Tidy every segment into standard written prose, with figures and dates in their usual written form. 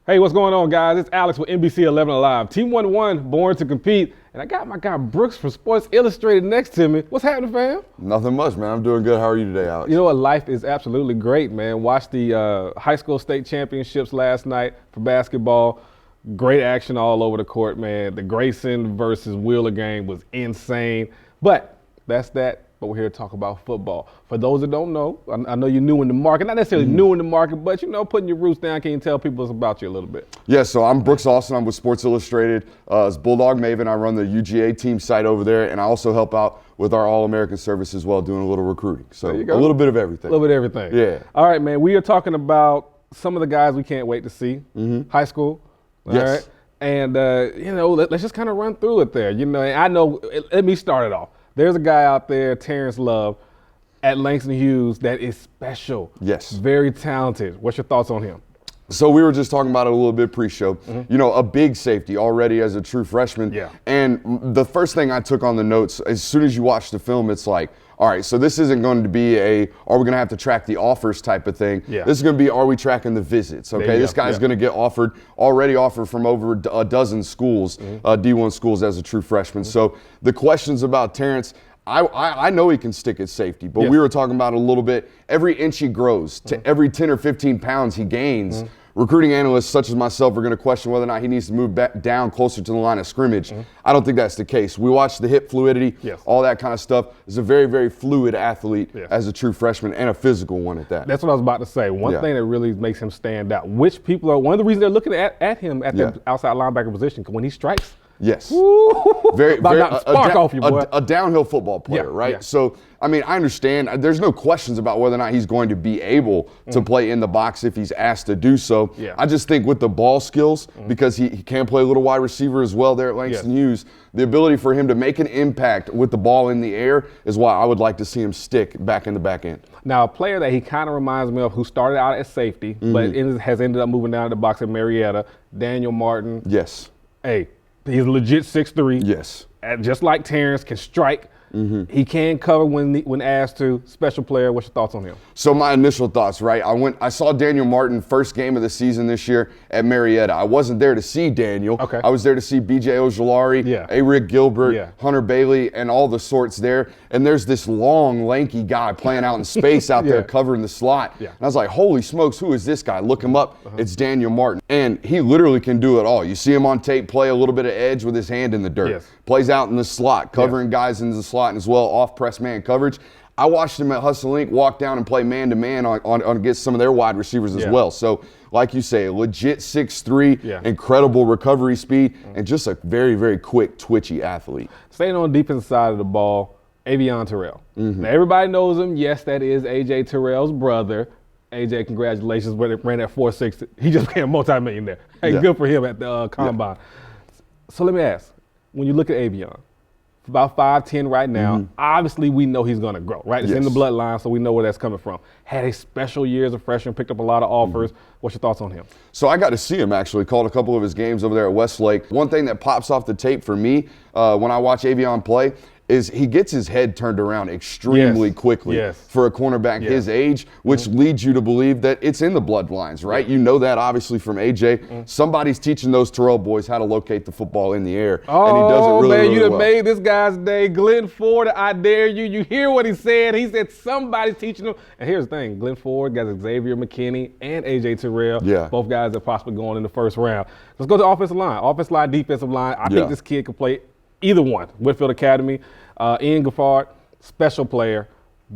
Hey, what's going on, guys? It's Alex with NBC 11 Alive. Team 1-1, born to compete. And I got my guy Brooks from Sports Illustrated next to me. What's happening, fam? Nothing much, man. I'm doing good. How are you today, Alex? You know what? Life is absolutely great, man. Watched the high school state championships last night for basketball. Great action all over the court, man. The Grayson versus Wheeler game was insane. But that's that. But we're here to talk about football. For those that don't know, I know you're new in the market. Not necessarily new in the market, but, you know, putting your roots down. Can you tell people about you a little bit? Yeah, so I'm Brooks Austin. I'm with Sports Illustrated. As Bulldog Maven, I run the UGA team site over there, and I also help out with our All-American service as well, doing a little recruiting. So a little bit of everything. A little bit of everything. Yeah. All right, man. We are talking about some of the guys we can't wait to see. High school. All Yes. right. And, you know, let's just kind of run through it there. You know, and I know, let me start it off. There's a guy out there, Terrance Love, at Langston Hughes that is special. Yes. Very talented. What's your thoughts on him? So we were just talking about it a little bit pre-show. You know, a big safety already as a true freshman. Yeah. And the first thing I took on the notes, as soon as you watch the film, it's like, all right, so this isn't going to be are we going to have to track the offers type of thing? Yeah. This is going to be, are we tracking the visits? Okay, this guy's going to get already offered from over a dozen schools, D1 schools as a true freshman. So the questions about Terrance, I know he can stick at safety, but we were talking about it a little bit. Every inch he grows to every 10 or 15 pounds he gains, recruiting analysts such as myself are going to question whether or not he needs to move back down closer to the line of scrimmage. I don't think that's the case. We watched the hip fluidity, all that kind of stuff. He's a very, very fluid athlete as a true freshman and a physical one at that. That's what I was about to say. One thing that really makes him stand out, which people are, one of the reasons they're looking at him at the outside linebacker position, when he strikes, yes. Very, a downhill football player, right? Yeah. So, I mean, I understand. There's no questions about whether or not he's going to be able to play in the box if he's asked to do so. Yeah. I just think with the ball skills, because he can play a little wide receiver as well there at Langston Hughes, the ability for him to make an impact with the ball in the air is why I would like to see him stick back in the back end. Now, a player that he kind of reminds me of who started out at safety, but has ended up moving down to the box at Marietta, Daniel Martin. Yes. Hey, he's legit 6'3". Yes. Just like Terrance, can strike. He can cover when asked to. Special player. What's your thoughts on him? So my initial thoughts, right? I saw Daniel Martin first game of the season this year at Marietta. I wasn't there to see Daniel. Okay. I was there to see B.J. Ojolari, A. Rick Gilbert, Hunter Bailey, and all the sorts there. And there's this long, lanky guy playing out in space out there covering the slot. And I was like, holy smokes, who is this guy? Look him up. It's Daniel Martin. And he literally can do it all. You see him on tape play a little bit of edge with his hand in the dirt. Plays out in the slot, covering guys in the slot and as well off press man coverage. I watched him at Hustle Inc. walk down and play man-to-man on against some of their wide receivers as well. So, like you say, legit 6'3", incredible recovery speed, and just a very, very quick, twitchy athlete. Staying on the defensive side of the ball, Aveion Terrell. Now, everybody knows him. Yes, that is A.J. Terrell's brother. A.J., congratulations. Ran at 4'6". He just became a multi-millionaire. Hey, good for him at the Combine. So let me ask, when you look at Aveion, about 5'10" right now. Obviously, we know he's going to grow, right? It's in the bloodline, so we know where that's coming from. Had a special year as a freshman, picked up a lot of offers. What's your thoughts on him? So I got to see him, actually. Called a couple of his games over there at Westlake. One thing that pops off the tape for me when I watch Aveion play is he gets his head turned around extremely quickly for a cornerback his age, which leads you to believe that it's in the bloodlines, right? You know that obviously from AJ. Somebody's teaching those Terrell boys how to locate the football in the air, and he does it really, really you done well. made this guy's day. Glenn Ford, I dare you. You hear what he said. He said somebody's teaching him. And here's the thing, Glenn Ford got Xavier McKinney and AJ Terrell, both guys that possibly going in the first round. Let's go to offensive line, defensive line. I think this kid could play either one. Whitfield Academy, Ian Geffrard, special player,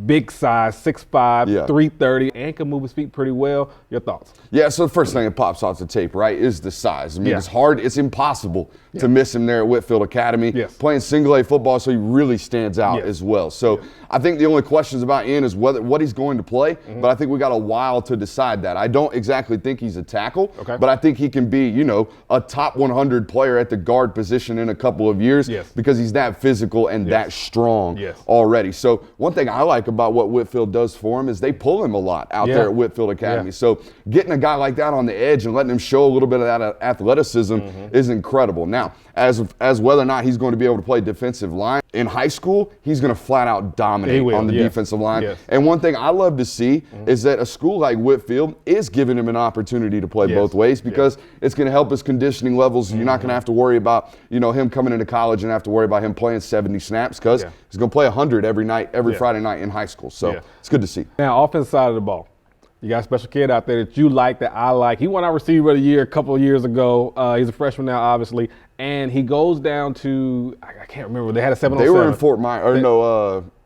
big size, 6'5", 330, and can move his feet pretty well. Your thoughts? Yeah, so the first thing that pops off the tape, right, is the size. I mean, it's hard, it's impossible to miss him there at Whitfield Academy. Playing single A football, so he really stands out as well. So I think the only questions about Ian is what he's going to play, but I think we got a while to decide that. I don't exactly think he's a tackle, but I think he can be, you know, a top 100 player at the guard position in a couple of years because he's that physical and that strong already. So one thing I like like about what Whitfield does for him is they pull him a lot out there at Whitfield Academy. So getting a guy like that on the edge and letting him show a little bit of that athleticism is incredible. Now, as whether or not he's going to be able to play defensive line in high school, he's going to flat out dominate on the defensive line. And one thing I love to see is that a school like Whitfield is giving him an opportunity to play both ways, because it's going to help his conditioning levels. You're not going to have to worry about, him coming into college and have to worry about him playing 70 snaps, because he's going to play 100 every night, every Friday night in high school. So it's good to see. Now, offensive side of the ball. You got a special kid out there that you like, that I like. He won our receiver of the year a couple of years ago. He's a freshman now, obviously. And he goes down to, I can't remember, they had a 7-on-7. They were in Fort Myers,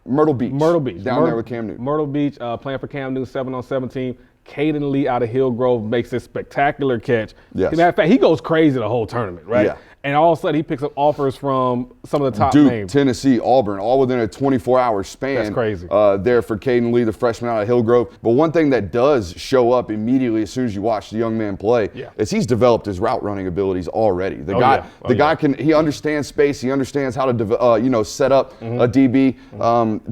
Myrtle Beach. Down there with Cam Newton. Myrtle Beach, playing for Cam Newton, 7-on-7 team. Cayden Lee out of Hillgrove makes this spectacular catch. As a matter of fact, he goes crazy the whole tournament, right? Yeah. And all of a sudden, he picks up offers from some of the top Duke, names. Tennessee, Auburn, all within a 24-hour span. That's crazy. There for Cayden Lee, the freshman out of Hillgrove. But one thing that does show up immediately as soon as you watch the young man play is he's developed his route running abilities already. The guy he understands space. He understands how to set up a DB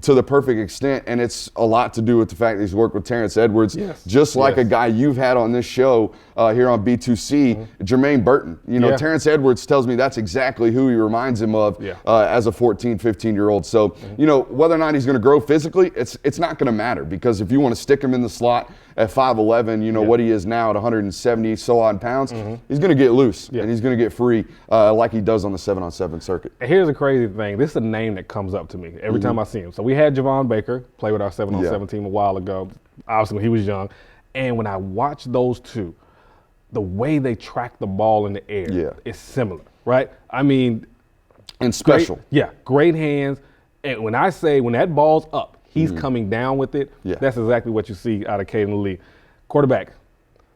to the perfect extent, and it's a lot to do with the fact that he's worked with Terrance Edwards, just like a guy you've had on this show here on B2C, Jermaine Burton. Terrance Edwards tells me that's exactly who he reminds him of as a 14, 15-year-old. So, whether or not he's going to grow physically, it's not going to matter, because if you want to stick him in the slot at 5'11", what he is now at 170 so odd pounds, he's going to get loose and he's going to get free like he does on the 7-on-7 circuit. And here's the crazy thing. This is a name that comes up to me every time I see him. So we had Javon Baker play with our 7-on-7 team a while ago, obviously when he was young. And when I watch those two, the way they track the ball in the air is similar, right? I mean, and special. Great hands. And when I say when that ball's up, he's coming down with it. That's exactly what you see out of Cayden Lee. Quarterback,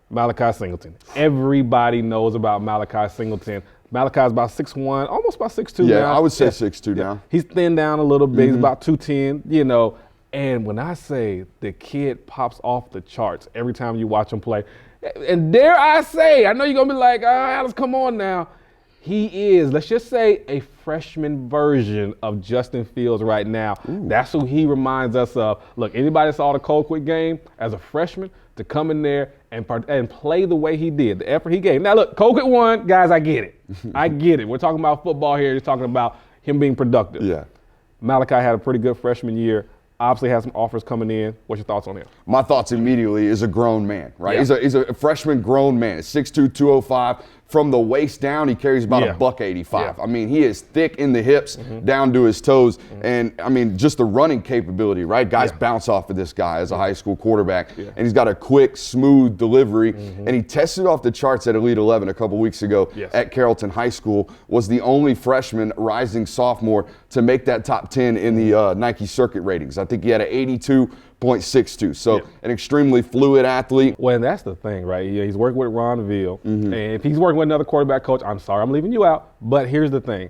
Malachi Singleton. Everybody knows about Malachi Singleton. Malachi's about 6'1", almost about 6'2" now. Yeah, I would say 6'2" now. He's thinned down a little bit. He's about 210, And when I say the kid pops off the charts every time you watch him play, and dare I say, I know you're going to be like, Alex, come on now. He is, let's just say, a freshman version of Justin Fields right now. That's who he reminds us of. Look, anybody that saw the Colquitt game as a freshman, to come in there and play the way he did, the effort he gave. Now, look, Colquitt won. Guys, I get it. I get it. We're talking about football here. You're talking about him being productive. Yeah. Malachi had a pretty good freshman year. Obviously has some offers coming in. What's your thoughts on him? My thoughts immediately is a grown man, right? He's a freshman grown man, 6'2", 205. From the waist down, he carries about $185. I mean, he is thick in the hips down to his toes. And, I mean, just the running capability, right? Guys bounce off of this guy as a high school quarterback. And he's got a quick, smooth delivery. And he tested off the charts at Elite 11 a couple weeks ago at Carrollton High School, was the only freshman rising sophomore to make that top 10 in the Nike circuit ratings. I think he had an 82.62. So an extremely fluid athlete. Well, and that's the thing, right? He's working with Ron Veal. And if he's working with another quarterback coach, I'm sorry, I'm leaving you out. But here's the thing.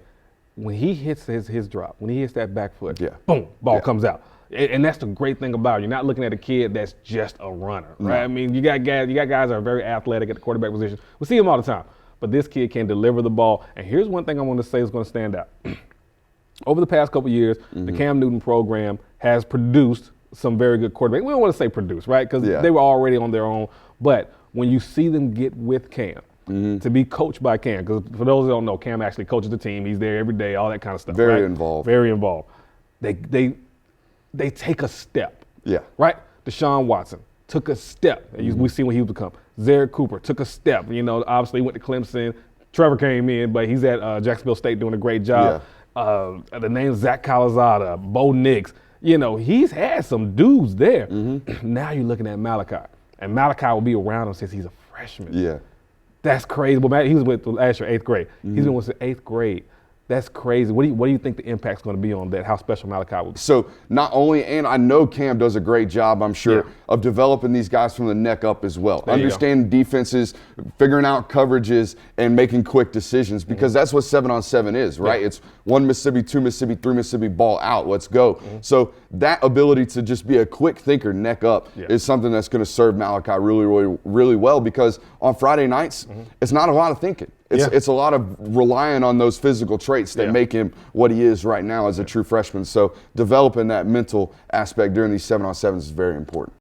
When he hits his drop, when he hits that back foot, boom, ball comes out. And that's the great thing about it. You're not looking at a kid that's just a runner, right? I mean, you got guys that are very athletic at the quarterback position. We see them all the time. But this kid can deliver the ball. And here's one thing I want to say is going to stand out. Over the past couple of years, the Cam Newton program has produced some very good quarterbacks. We don't want to say produce, right? Because they were already on their own. But when you see them get with Cam, to be coached by Cam, because for those who don't know, Cam actually coaches the team. He's there every day, all that kind of stuff. Very involved. Very involved. They take a step. Right? Deshaun Watson took a step. We see what he become. Zaire Cooper took a step. Obviously he went to Clemson. Trevor came in, but he's at Jacksonville State doing a great job. The name Zach Calzada, Bo Nix. He's had some dudes there. Now you're looking at Malachi. And Malachi will be around him since he's a freshman. That's crazy. But he was with last year, 8th grade. He's been with the 8th grade. That's crazy. What do you think the impact's going to be on that, how special Malachi will be? So not only, and I know Cam does a great job, I'm sure, of developing these guys from the neck up as well. Understanding defenses, figuring out coverages, and making quick decisions, because that's what 7-on-7 is, right? It's 1 Mississippi, 2 Mississippi, 3 Mississippi, ball out, let's go. So that ability to just be a quick thinker neck up is something that's going to serve Malachi really, really, really well, because on Friday nights, it's not a lot of thinking. It's a lot of relying on those physical traits that make him what he is right now as a true freshman. So developing that mental aspect during these 7-on-7s is very important.